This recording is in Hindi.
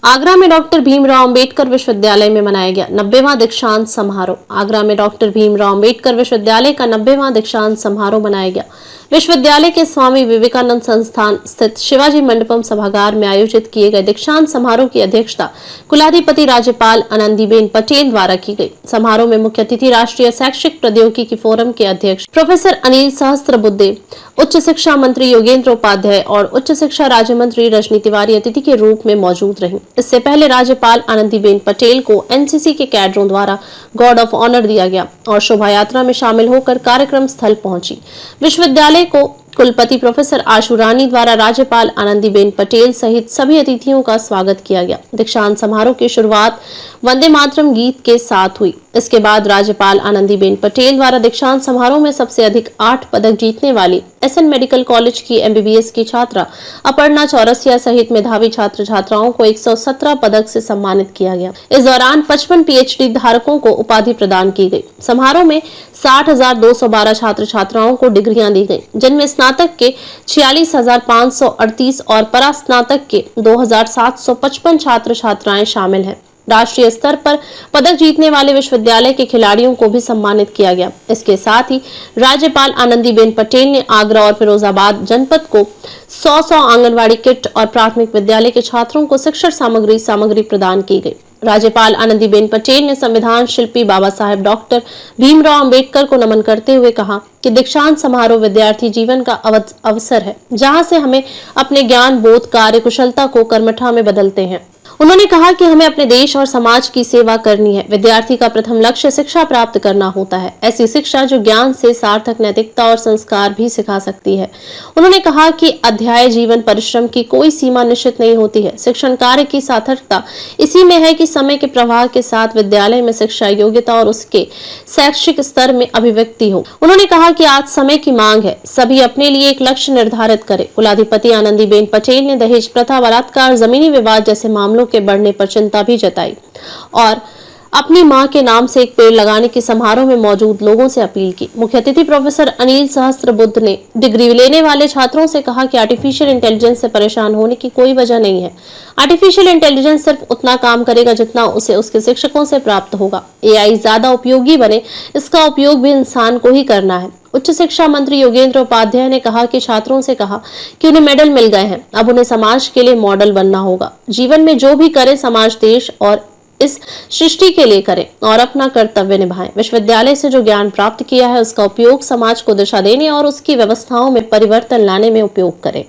आगरा में डॉक्टर भीमराव अंबेडकर विश्वविद्यालय में मनाया गया 90वां दीक्षांत समारोह। आगरा में डॉक्टर भीमराव अंबेडकर विश्वविद्यालय का 90वां दीक्षांत समारोह मनाया गया। विश्वविद्यालय के स्वामी विवेकानंद संस्थान स्थित शिवाजी मंडपम सभागार में आयोजित किए गए दीक्षांत समारोह की अध्यक्षता कुलाधिपति राज्यपाल आनंदीबेन पटेल द्वारा की गई। समारोह में मुख्य अतिथि राष्ट्रीय शैक्षिक प्रौद्योगिकी फोरम के अध्यक्ष प्रोफेसर अनिल सहस्त्रबुद्धे, उच्च शिक्षा मंत्री योगेंद्र उपाध्याय और उच्च शिक्षा राज्य मंत्री रजनी तिवारी अतिथि के रूप में मौजूद रहीं। इससे पहले राज्यपाल आनंदीबेन पटेल को एनसीसी के कैडरों द्वारा गार्ड ऑफ ऑनर दिया गया और शोभा यात्रा में शामिल होकर कार्यक्रम स्थल पहुंची। विश्वविद्यालय को कुलपति प्रोफेसर आशु रानी द्वारा राज्यपाल आनंदीबेन पटेल सहित सभी अतिथियों का स्वागत किया गया। दीक्षांत समारोह की शुरुआत वंदे मातरम गीत के साथ हुई। इसके बाद राज्यपाल आनंदीबेन पटेल द्वारा दीक्षांत समारोह में सबसे अधिक 8 पदक जीतने वाली एसएन मेडिकल कॉलेज की एमबीबीएस की छात्रा अपर्णा चौरसिया सहित मेधावी छात्र छात्राओं को 117 पदक से सम्मानित किया गया। इस दौरान 55 पीएचडी धारकों को उपाधि प्रदान की गई। समारोह में 60,212 छात्र छात्राओं को डिग्रियां दी गई, जिनमें स्नातक के 46,538 और परास्नातक के 2,755 छात्र छात्राएं शामिल हैं। राष्ट्रीय स्तर पर पदक जीतने वाले विश्वविद्यालय के खिलाड़ियों को भी सम्मानित किया गया। इसके साथ ही राज्यपाल आनंदीबेन पटेल ने आगरा और फिरोजाबाद जनपद को 100 आंगनवाड़ी किट और प्राथमिक विद्यालय के छात्रों को शिक्षण सामग्री प्रदान की गई। राज्यपाल आनंदीबेन पटेल ने संविधान शिल्पी बाबा साहेब डॉक्टर भीमराव अंबेडकर को नमन करते हुए कहा कि दीक्षांत समारोह विद्यार्थी जीवन का अवसर है, जहां से हमें अपने ज्ञान, बोध, कार्य कुशलता को कर्मठा में बदलते हैं। उन्होंने कहा कि हमें अपने देश और समाज की सेवा करनी है। विद्यार्थी का प्रथम लक्ष्य शिक्षा प्राप्त करना होता है, ऐसी शिक्षा जो ज्ञान से सार्थक नैतिकता और संस्कार भी सिखा सकती है। उन्होंने कहा कि अध्याय जीवन परिश्रम की कोई सीमा निश्चित नहीं होती है। शिक्षण कार्य की सार्थकता इसी में है कि समय के प्रवाह के साथ विद्यालय में शिक्षा योग्यता और उसके शैक्षिक स्तर में अभिव्यक्ति हो। उन्होंने कहा कि आज समय की मांग है, सभी अपने लिए एक लक्ष्य निर्धारित करें। कुलाधिपति आनंदीबेन पटेल ने दहेज प्रथा, बलात्कार, जमीनी विवाद जैसे मामलों के बढ़ने पर चिंता भी जताई और अपनी मां के नाम से एक पेड़ लगाने की समारोह में मौजूद लोगों से अपील की। मुख्य अतिथि प्रोफेसर अनिल सहस्त्रबुद्धे ने डिग्री लेने वाले छात्रों से कहा कि आर्टिफिशियल इंटेलिजेंस से परेशान होने की कोई वजह नहीं है। आर्टिफिशियल इंटेलिजेंस सिर्फ उतना काम करेगा जितना उसे उसके शिक्षकों से प्राप्त होगा। एआई ज्यादा उपयोगी बने, इसका उपयोग भी इंसान को ही करना है। उच्च शिक्षा मंत्री योगेंद्र उपाध्याय ने कहा कि छात्रों से कहा कि उन्हें मेडल मिल गए हैं, अब उन्हें समाज के लिए मॉडल बनना होगा। जीवन में जो भी करें, समाज, देश और इस सृष्टि के लिए करें और अपना कर्तव्य निभाएं। विश्वविद्यालय से जो ज्ञान प्राप्त किया है, उसका उपयोग समाज को दिशा देने और उसकी व्यवस्थाओं में परिवर्तन लाने में उपयोग करें।